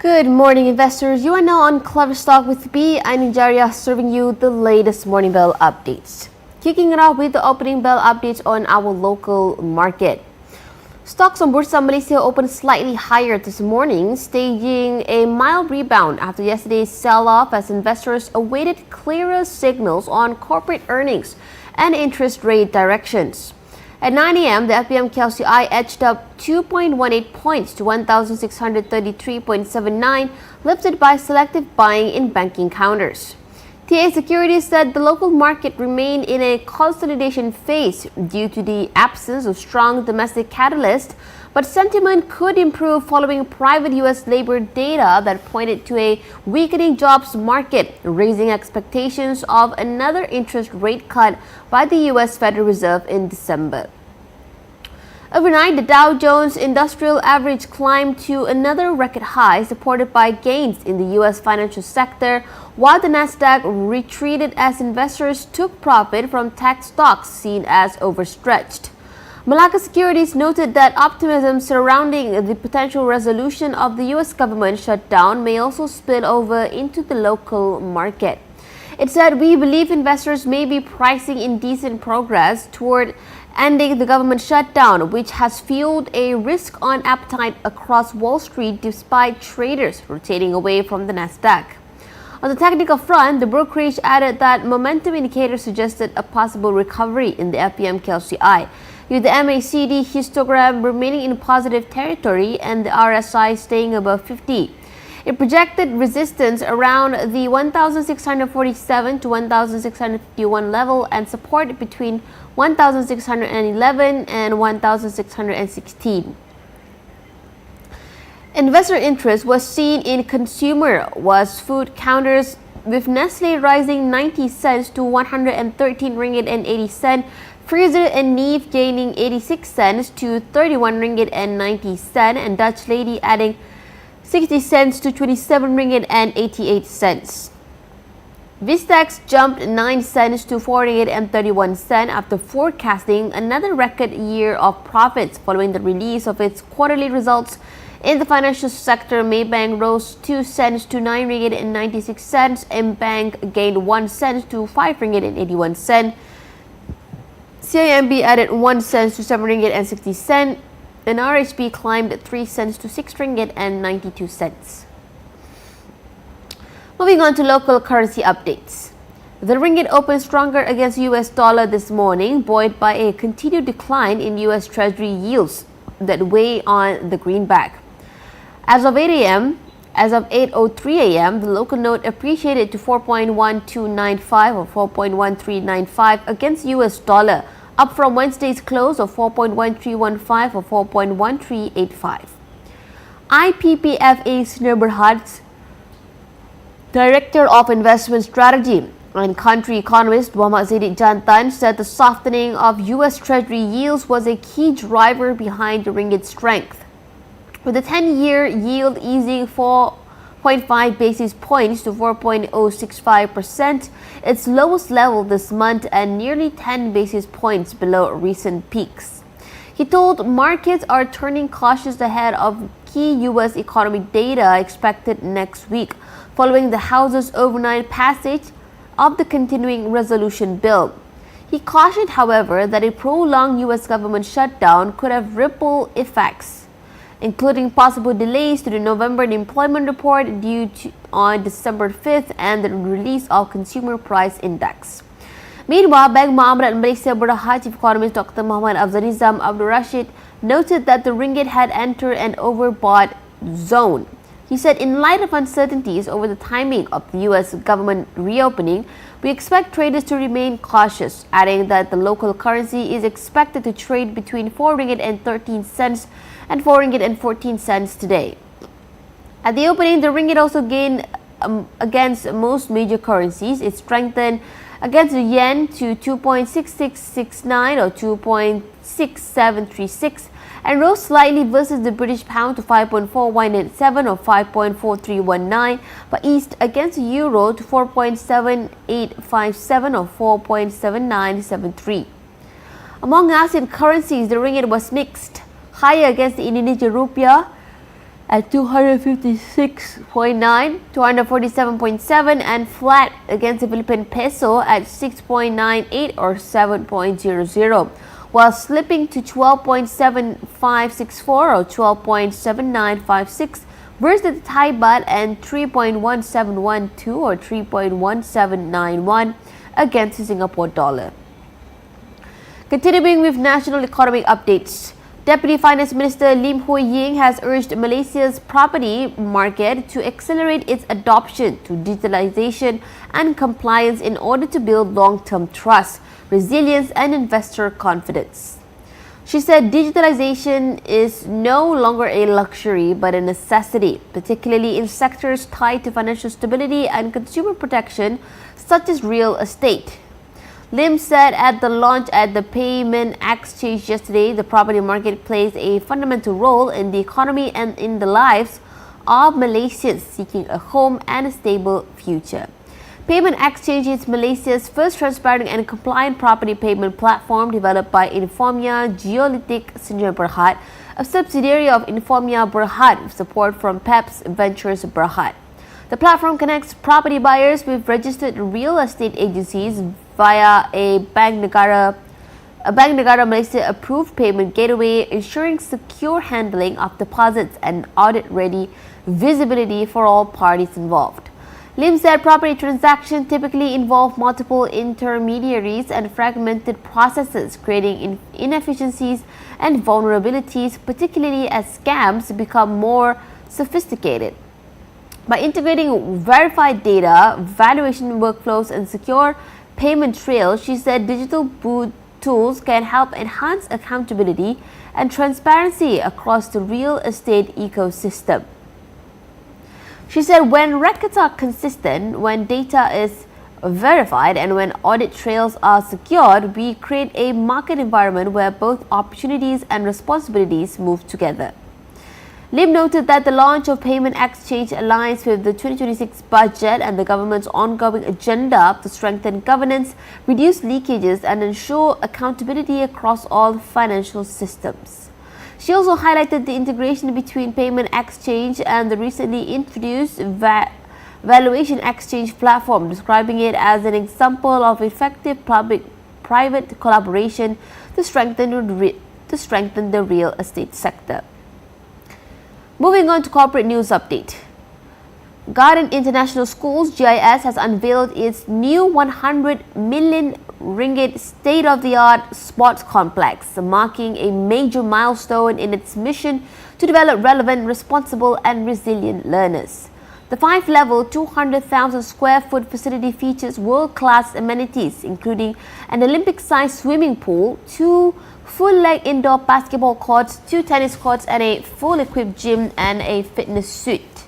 Good morning, investors. You are now on KleverStock with me, Aninjaria, serving you the latest morning bell updates. Kicking it off with the opening bell updates on our local market. Stocks on Bursa Malaysia opened slightly higher this morning, staging a mild rebound after yesterday's sell-off as investors awaited clearer signals on corporate earnings and interest rate directions. At 9 a.m., the FPM KLCI edged up 2.18 points to 1,633.79, lifted by selective buying in banking counters. TA Securities said the local market remained in a consolidation phase due to the absence of strong domestic catalyst, but sentiment could improve following private U.S. labor data that pointed to a weakening jobs market, raising expectations of another interest rate cut by the U.S. Federal Reserve in December. Overnight, the Dow Jones Industrial Average climbed to another record high, supported by gains in the U.S. financial sector, while the Nasdaq retreated as investors took profit from tech stocks seen as overstretched. Malacca Securities noted that optimism surrounding the potential resolution of the U.S. government shutdown may also spill over into the local market. It said, "We believe investors may be pricing in decent progress toward ending the government shutdown, which has fueled a risk-on appetite across Wall Street despite traders rotating away from the Nasdaq." On the technical front, the brokerage added that momentum indicators suggested a possible recovery in the FPM KLCI, with the MACD histogram remaining in positive territory and the RSI staying above 50. It projected resistance around the 1,647 to 1,651 level and support between 1,611 and 1,616. Investor interest was seen in consumer was food counters, with Nestle rising 90 cents to 113 ringgit and 80 cent, Freezer and Neve gaining 86 cents to 31 ringgit and 90 cent, and Dutch Lady adding 60 cents to 27 ringgit and 88 cents. Vistex jumped 9 cents to 4 ringgit and 31 cent after forecasting another record year of profits following the release of its quarterly results. In the financial sector, Maybank rose 2 cents to 9 ringgit and 96 cents, and Bank gained 1 cent to 5 ringgit and 81 cent. CIMB added 1 cent to 7 ringgit and 60 cent, and RHB climbed 3 cents to 6 ringgit and 92 cents. Moving on to local currency updates. The ringgit opened stronger against US dollar this morning, buoyed by a continued decline in US Treasury yields that weigh on the greenback. As of 8:03 a.m., the local note appreciated to 4.1295 or 4.1395 against US dollar, up from Wednesday's close of 4.1315 or 4.1385. IPPFA's Nurberhad, Director of Investment Strategy and country economist Muhammad Zaidi Jantan, said the softening of U.S. Treasury yields was a key driver behind the ringgit's strength, with the 10-year yield easing 4.5 basis points to 4.065%, its lowest level this month, and nearly 10 basis points below recent peaks. He told markets are turning cautious ahead of key U.S. economic data expected next week, following the House's overnight passage of the continuing resolution bill. He cautioned, however, that a prolonged U.S. government shutdown could have ripple effects, including possible delays to the November employment report due on December 5th and the release of Consumer Price Index. Meanwhile, Bank Muamalat Malaysia Berhad Chief Economist Dr. Muhammad Afzalizam Abdul Rashid noted that the ringgit had entered an overbought zone. He said, in light of uncertainties over the timing of the U.S. government reopening, we expect traders to remain cautious, adding that the local currency is expected to trade between 4 ringgit and 13 cents and 4 ringgit and 14 cents today. At the opening, the ringgit also gained against most major currencies. It strengthened against the yen to 2.6669 or 2.6736 and rose slightly versus the British pound to 5.4187 or 5.4319, but eased against the euro to 4.7857 or 4.7973. Among ASEAN currencies, the ringgit was mixed, higher against the Indonesian rupiah at 256.9, 247.7, and flat against the Philippine peso at 6.98 or 7.00, while slipping to 12.7564 or 12.7956 versus the Thai baht and 3.1712 or 3.1791 against the Singapore dollar. Continuing with national economic updates, Deputy Finance Minister Lim Hui Ying has urged Malaysia's property market to accelerate its adoption to digitalization and compliance in order to build long-term trust, resilience, and investor confidence. She said digitalization is no longer a luxury but a necessity, particularly in sectors tied to financial stability and consumer protection, such as real estate. Lim said at the launch at the Payment Exchange yesterday, the property market plays a fundamental role in the economy and in the lives of Malaysians seeking a home and a stable future. Payment Exchange is Malaysia's first transparent and compliant property payment platform developed by Informia Geolitik Sdn Berhad, a subsidiary of Informia Berhad with support from PEPS Ventures Berhad. The platform connects property buyers with registered real estate agencies via a Bank Negara Malaysia approved payment gateway, ensuring secure handling of deposits and audit-ready visibility for all parties involved. Lim said property transactions typically involve multiple intermediaries and fragmented processes, creating inefficiencies and vulnerabilities, particularly as scams become more sophisticated. By integrating verified data, valuation workflows, and secure payment trails, she said digital tools can help enhance accountability and transparency across the real estate ecosystem. She said when records are consistent, when data is verified, and when audit trails are secured, we create a market environment where both opportunities and responsibilities move together. Lim noted that the launch of Payment Exchange aligns with the 2026 budget and the government's ongoing agenda to strengthen governance, reduce leakages, and ensure accountability across all financial systems. She also highlighted the integration between Payment Exchange and the recently introduced Valuation Exchange platform, describing it as an example of effective public-private collaboration to strengthen the real estate sector. Moving on to corporate news update. Garden International Schools GIS has unveiled its new 100 million ringgit state-of-the-art sports complex, marking a major milestone in its mission to develop relevant, responsible, and resilient learners. The 5-level, 200,000 square foot facility features world-class amenities, including an Olympic-sized swimming pool, 2 full-leg indoor basketball courts, 2 tennis courts, and a full-equipped gym and a fitness suite.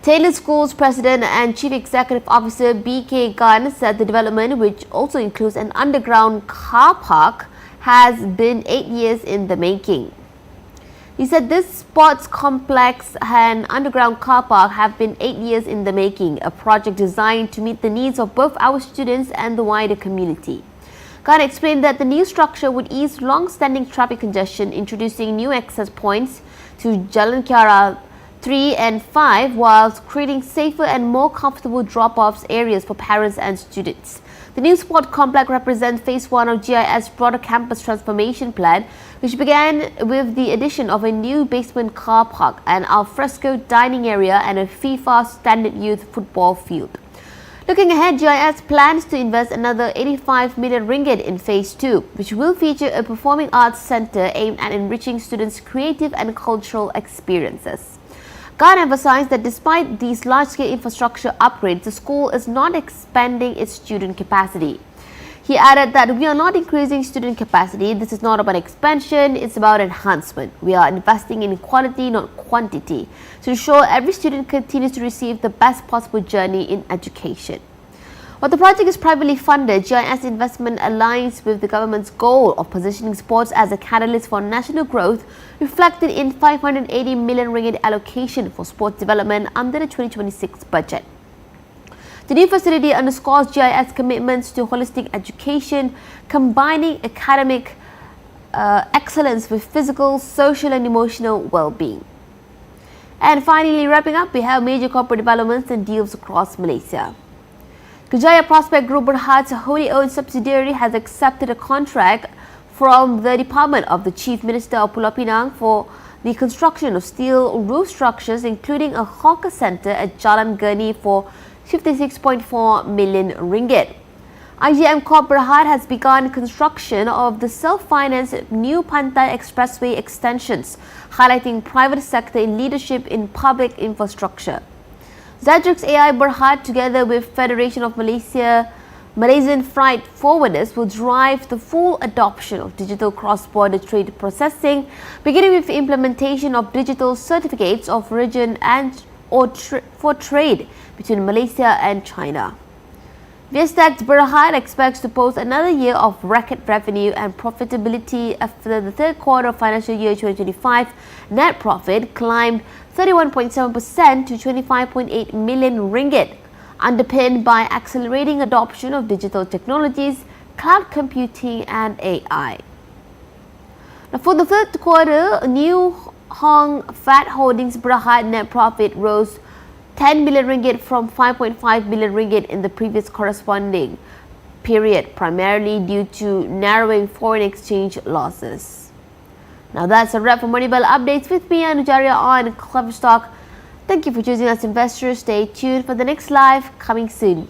Taylor School's President and Chief Executive Officer B.K. Gunn said the development, which also includes an underground car park, has been 8 years in the making. He said this sports complex and underground car park have been 8 years in the making, a project designed to meet the needs of both our students and the wider community. Gunn explained that the new structure would ease long-standing traffic congestion, introducing new access points to Jalan Kiara 3 and 5, whilst creating safer and more comfortable drop-off areas for parents and students. The new sport complex represents phase 1 of GIS broader campus transformation plan, which began with the addition of a new basement car park, an alfresco dining area, and a FIFA standard youth football field. Looking ahead, GIS plans to invest another 85 million ringgit in phase 2, which will feature a performing arts center aimed at enriching students' creative and cultural experiences. Gunn emphasized that despite these large-scale infrastructure upgrades, the school is not expanding its student capacity. He added that we are not increasing student capacity. This is not about expansion, it's about enhancement. We are investing in quality, not quantity, to ensure every student continues to receive the best possible journey in education. While the project is privately funded, GIS investment aligns with the government's goal of positioning sports as a catalyst for national growth, reflected in 580 million ringgit allocation for sports development under the 2026 budget. The new facility underscores GIS commitments to holistic education, combining academic excellence with physical, social and emotional well-being. And finally, wrapping up, we have major corporate developments and deals across Malaysia. Kerjaya Prospect Group Berhad's wholly owned subsidiary has accepted a contract from the Department of the Chief Minister of Pulau Pinang for the construction of steel roof structures, including a hawker centre at Jalan Geni for 56.4 million ringgit. IGM Corp Berhad has begun construction of the self-financed new Pantai Expressway extensions, highlighting private sector in leadership in public infrastructure. Zadrix AI Berhad, together with Federation of Malaysian Freight Forwarders, will drive the full adoption of digital cross-border trade processing, beginning with implementation of digital certificates of origin for trade between Malaysia and China. Viestax Berhad expects to post another year of record revenue and profitability after the third quarter of financial year 2025. Net profit climbed 31.7% to 25.8 million ringgit, underpinned by accelerating adoption of digital technologies, cloud computing and AI. Now, for the third quarter, New Hong Fat Holdings Berhad net profit rose 10 billion ringgit from 5.5 billion ringgit in the previous corresponding period, primarily due to narrowing foreign exchange losses. Now that's a wrap for Moneyball Updates with me, Anujarya, on KleverStock. Thank you for choosing us, investors. Stay tuned for the next live coming soon.